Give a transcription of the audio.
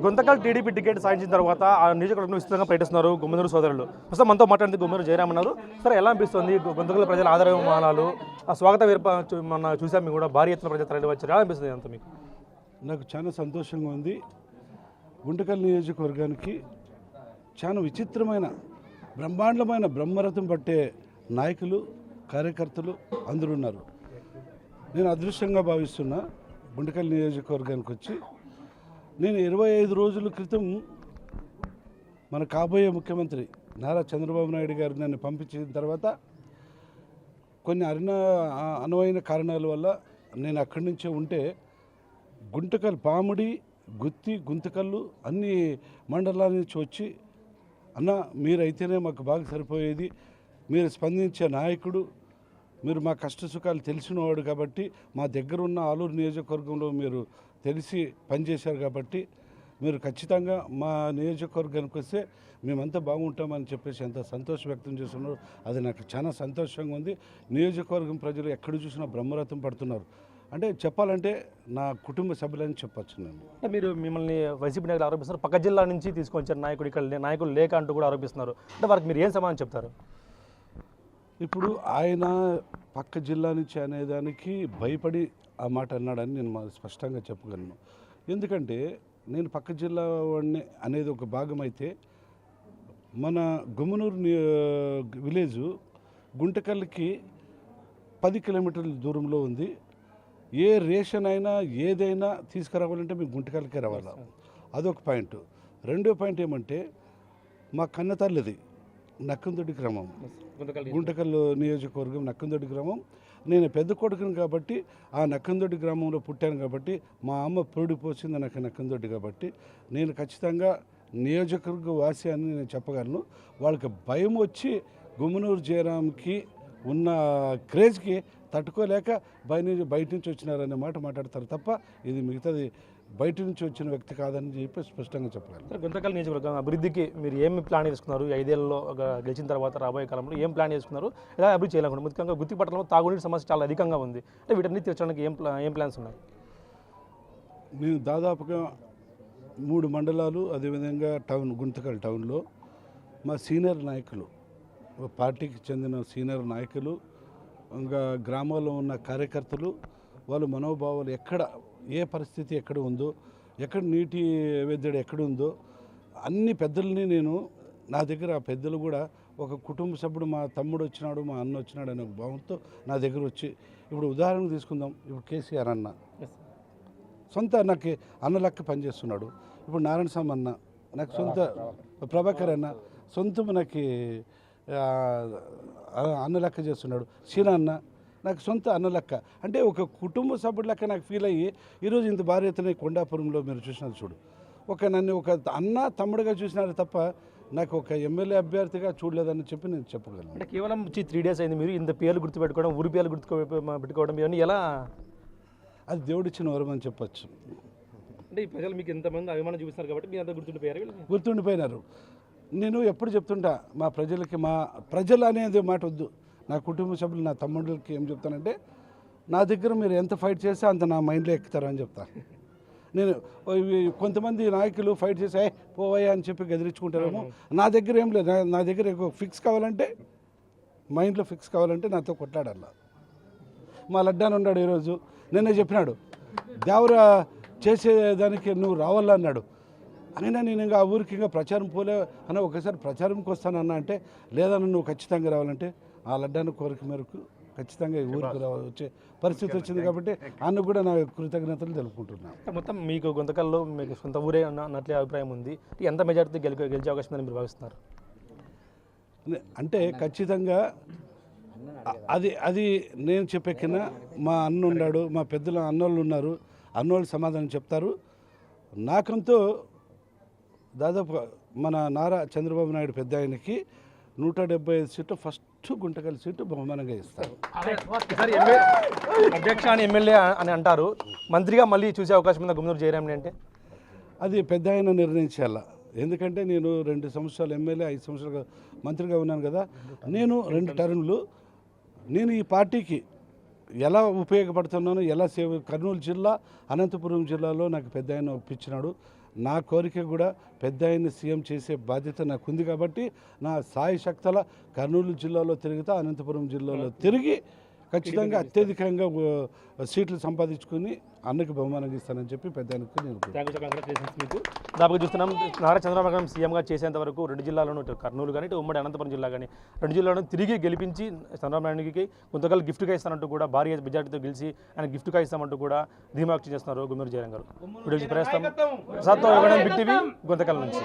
Guntakal TDP ticket సాధించిన తర్వాత ఆ నియోజకవర్గంలో విస్తృతంగా పర్యటిస్తున్నారు గుమ్మనూరు సోదరులు. ప్రస్తుతం మనతో మాట్లాడితే గుమ్మనూరు జయరామ్ అన్నారు. సరే, ఎలా అనిపిస్తుంది గుంతకల్ ప్రజల ఆదరమానాలు, ఆ స్వాగతం మన చూసాం, మేము కూడా భారీ ఎత్తున ప్రజలు తరలి వచ్చారు. ఎలా అనిపిస్తుంది అంత మీకు? నాకు చాలా సంతోషంగా ఉంది. గుంటకల్ నియోజకవర్గానికి చాలా విచిత్రమైన బ్రహ్మాండమైన బ్రహ్మరథం పట్టే నాయకులు, కార్యకర్తలు అందరూ ఉన్నారు. నేను అదృష్టంగా భావిస్తున్నా గుంటకల్ నియోజకవర్గానికి వచ్చి. నేను 25 రోజుల క్రితం మన కాబోయే ముఖ్యమంత్రి నారా చంద్రబాబు నాయుడు గారు నన్ను పంపించిన తర్వాత కొన్ని అనువైన కారణాల వల్ల నేను అక్కడి నుంచే ఉంటే గుంటకల్, పాముడి, గుత్తి, గుంతకల్లు అన్ని మండలాల నుంచి వచ్చి, అన్న మీరైతేనే మాకు బాగా సరిపోయేది, మీరు స్పందించే నాయకుడు, మీరు మా కష్ట సుఖాలు తెలిసినవాడు కాబట్టి, మా దగ్గర ఉన్న ఆలూరు నియోజకవర్గంలో మీరు తెలిసి పనిచేశారు కాబట్టి మీరు ఖచ్చితంగా మా నియోజకవర్గానికి వస్తే మేమంతా బాగుంటామని చెప్పేసి ఎంత సంతోషం వ్యక్తం చేస్తున్నారు. అది నాకు చాలా సంతోషంగా ఉంది. నియోజకవర్గం ప్రజలు ఎక్కడ చూసినా బ్రహ్మరథం పడుతున్నారు. అంటే చెప్పాలంటే నా కుటుంబ సభ్యులని చెప్పచ్చు. నేను మీరు మిమ్మల్ని వైసీపీ నాయకులు ఆరోపిస్తున్నారు, పక్క జిల్లా నుంచి తీసుకొచ్చారు నాయకుడు, ఇక్కడ నాయకులు లేక అంటూ కూడా ఆరోపిస్తున్నారు. అంటే వారికి మీరు ఏం సమాధానం చెప్తారు? ఇప్పుడు ఆయన పక్క జిల్లా నుంచి అనేదానికి భయపడి ఆ మాట అన్నాడని నేను స్పష్టంగా చెప్పగలను. ఎందుకంటే నేను పక్క జిల్లా వాడిని అనేది ఒక భాగం అయితే, మన గుమ్మనూరు విలేజు గుంటకల్కి 10 కిలోమీటర్ల దూరంలో ఉంది. ఏ రేషన్ అయినా ఏదైనా తీసుకురావాలంటే మేము గుంటకల్కే రావాలా. అదొక పాయింట్. రెండో పాయింట్ ఏమంటే, మా కన్నతల్లిది నక్కందొడ్డి గ్రామం, గుంటకల్ నియోజకవర్గం నక్కందొడ్డి గ్రామం. నేను పెద్ద కొడుకుని కాబట్టి ఆ నక్కందొడ్డి గ్రామంలో పుట్టాను కాబట్టి, మా అమ్మ పురుడు పోసింది నాకు నక్కందొడ్డి కాబట్టి నేను ఖచ్చితంగా నియోజకవర్గ వాసి అని నేను చెప్పగలను. వాళ్ళకి భయం వచ్చి గుమ్మనూరు జయరామ్కి ఉన్న క్రేజ్కి తట్టుకోలేక బయట నుంచి వచ్చినారనే మాట మాట్లాడతారు తప్ప ఇది మిగతాది బయట నుంచి వచ్చిన వ్యక్తి కాదని చెప్పి స్పష్టంగా చెప్పగలను. గుంతకల్ నియోజకవర్గం అభివృద్ధికి మీరు ఏమి ప్లాన్ చేసుకున్నారు? 5 ఏళ్లలో గెలిచిన తర్వాత రాబోయే కాలంలో ఏం ప్లాన్ చేసుకున్నారు? ఎలా అభివృద్ధి చేయాలనుకుంటున్నారు? ముఖ్యంగా గుత్తి పట్టణంలో తాగునీటి సమస్య చాలా అధికంగా ఉంది. అంటే వీటన్ని తీర్చడానికి ఏం ప్లాన్స్ ఉన్నాయి? నేను దాదాపుగా 3 మండలాలు, అదేవిధంగా గుంతకల్ టౌన్లో మా సీనియర్ నాయకులు, పార్టీకి చెందిన సీనియర్ నాయకులు, ఇంకా గ్రామాల్లో ఉన్న కార్యకర్తలు, వాళ్ళ మనోభావాలు ఎక్కడ ఏ పరిస్థితి ఎక్కడ ఉందో, ఎక్కడ నీటి వెద్దడి ఎక్కడ ఉందో అన్ని పెద్దలని నేను నా దగ్గర, ఆ పెద్దలు కూడా ఒక కుటుంబ సభ్యుడు, మా తమ్ముడు వచ్చినాడు, మా అన్న వచ్చినాడు అనే భావంతో నా దగ్గర వచ్చి, ఇప్పుడు ఉదాహరణకు తీసుకుందాం. ఇప్పుడు కేసీఆర్ అన్న సొంత నాకు అన్న లెక్క పనిచేస్తున్నాడు. ఇప్పుడు నారాయణ స్వామి అన్న నాకు సొంత, ప్రభాకర్ అన్న సొంతం నాకు అన్న లెక్క చేస్తున్నాడు. సీనా అన్న నాకు సొంత అన్న లెక్క. అంటే ఒక కుటుంబ సభ్యుడు లెక్క నాకు ఫీల్ అయ్యి ఈరోజు ఇంత భారీ ఎత్తున కొండాపురంలో మీరు చూసినారు చూడు, నన్ను ఒక అన్న తమ్ముడుగా చూసినారు తప్ప నాకు ఒక ఎమ్మెల్యే అభ్యర్థిగా చూడలేదని చెప్పి నేను చెప్పగలను. అంటే కేవలం 3 days అయింది, మీరు ఇంత పేర్లు గుర్తుపెట్టుకోవడం, ఊరి పేర్లు పెట్టుకోవడం, ఇవన్నీ ఎలా? అది దేవుడిచ్చిన వరం అని చెప్పచ్చు. అంటే ఈ ప్రజలు మీకు ఎంతమంది అభిమానం చూపిస్తున్నారు కాబట్టి మీరు అంతా గుర్తుండిపోయినారు. నేను ఎప్పుడు చెప్తుంటా మా ప్రజలకి, మా ప్రజలు అనేది మాట వద్దు, నా కుటుంబ సభ్యులు, నా తమ్ముళ్ళకి ఏం చెప్తానంటే, నా దగ్గర మీరు ఎంత ఫైట్ చేస్తే అంత నా మైండ్లో ఎక్కుతారని చెప్తాను. నేను కొంతమంది నాయకులు ఫైట్ చేసి పోవయ్యా అని చెప్పి గదిరించుకుంటారేమో. నా దగ్గర ఏం లేదు. నా దగ్గర ఫిక్స్ కావాలంటే, మైండ్లో ఫిక్స్ కావాలంటే నాతో కొట్లాడాల. మా లడ్డాని ఉన్నాడు ఈరోజు, నిన్నే చెప్పినాడు దేవర చేసేదానికి నువ్వు రావాలా అన్నాడు. అయినా నేను ఇంకా ఆ ఊరికి ఇంకా ప్రచారం పోలే అన్న, ఒకసారి ప్రచారంకి వస్తానన్నా అంటే, లేదన్నా నువ్వు ఖచ్చితంగా రావాలంటే ఆ లడ్డాని కోరిక మేరకు ఖచ్చితంగా ఈ ఊరికి వచ్చే పరిస్థితి వచ్చింది కాబట్టి అన్న కూడా నా కృతజ్ఞతలు తెలుపుకుంటున్నాను. మొత్తం మీకు గుంతకల్లో మీకు సొంత ఊరే అన్నట్లే అభిప్రాయం ఉంది. ఎంత మెజార్టీ గెలిచే అవకాశం ఉందని మీరు భావిస్తున్నారు? అంటే ఖచ్చితంగా అది నేను చెప్పే కింద మా అన్న ఉన్నాడు, మా పెద్దల అన్నోళ్ళు ఉన్నారు, అన్నోళ్ళు సమాధానం చెప్తారు. నాకంతో దాదాపు మన నారా చంద్రబాబు నాయుడు పెద్ద ఆయనకి 175 సీట్లు, ఫస్ట్ గుంటకల్ సీటు బహుమానంగా ఇస్తారు. అధ్యక్ష అని ఎమ్మెల్యే అని అంటారు, మంత్రిగా మళ్ళీ చూసే అవకాశం ఉందా గుమ్మనూరు జయరామ్ని? అంటే అది పెద్ద ఆయన నిర్ణయించాల. ఎందుకంటే నేను 2 సంవత్సరాలు ఎమ్మెల్యే, 5 సంవత్సరాలు మంత్రిగా ఉన్నాను కదా. నేను 2 టర్ములు నేను ఈ పార్టీకి ఎలా ఉపయోగపడుతున్నాను, ఎలా కర్నూలు జిల్లా, అనంతపురం జిల్లాలో నాకు పెద్ద ఆయన ఒప్పించినాడు. నా కోరిక కూడా పెద్ద ఆయన సీఎం చేసే బాధ్యత నాకు ఉంది కాబట్టి నా సాయి శక్తుల కర్నూలు జిల్లాలో తిరుగుతా, అనంతపురం జిల్లాలో తిరిగి ఖచ్చితంగా అత్యధికంగా సీట్లు సంపాదించుకుని అన్నకి బహుమానం ఇస్తానని చెప్పి పెద్ద ఆయనకు నేను థ్యాంక్ యూ, కంగ్రాచులేషన్స్ మీకు. దాదాపుగా చూస్తున్నాం నారా చంద్రబాబు నాయుడు సీఎంగా చేసేంత వరకు 2 జిల్లాలను, ఇటు కర్నూలు కానీ ఇటు ఉమ్మడి అనంతపురం జిల్లా కానీ 2 జిల్లాలను తిరిగి గెలిపించి చంద్రబాబు నాయుడుకి కొంతకాలం గిఫ్ట్గా ఇస్తానంటూ కూడా భారీ మెజార్టీతో గెలిచి ఆయన గిఫ్ట్గా ఇస్తామంటూ కూడా ధీమా వ్యక్తం చేస్తున్నారు గుమ్మనూరు జయరాం గారు. వీడియో ప్రస్తుతం ప్రసాద్తో బిగ్ టీవీ గుంతకల్ నుంచి.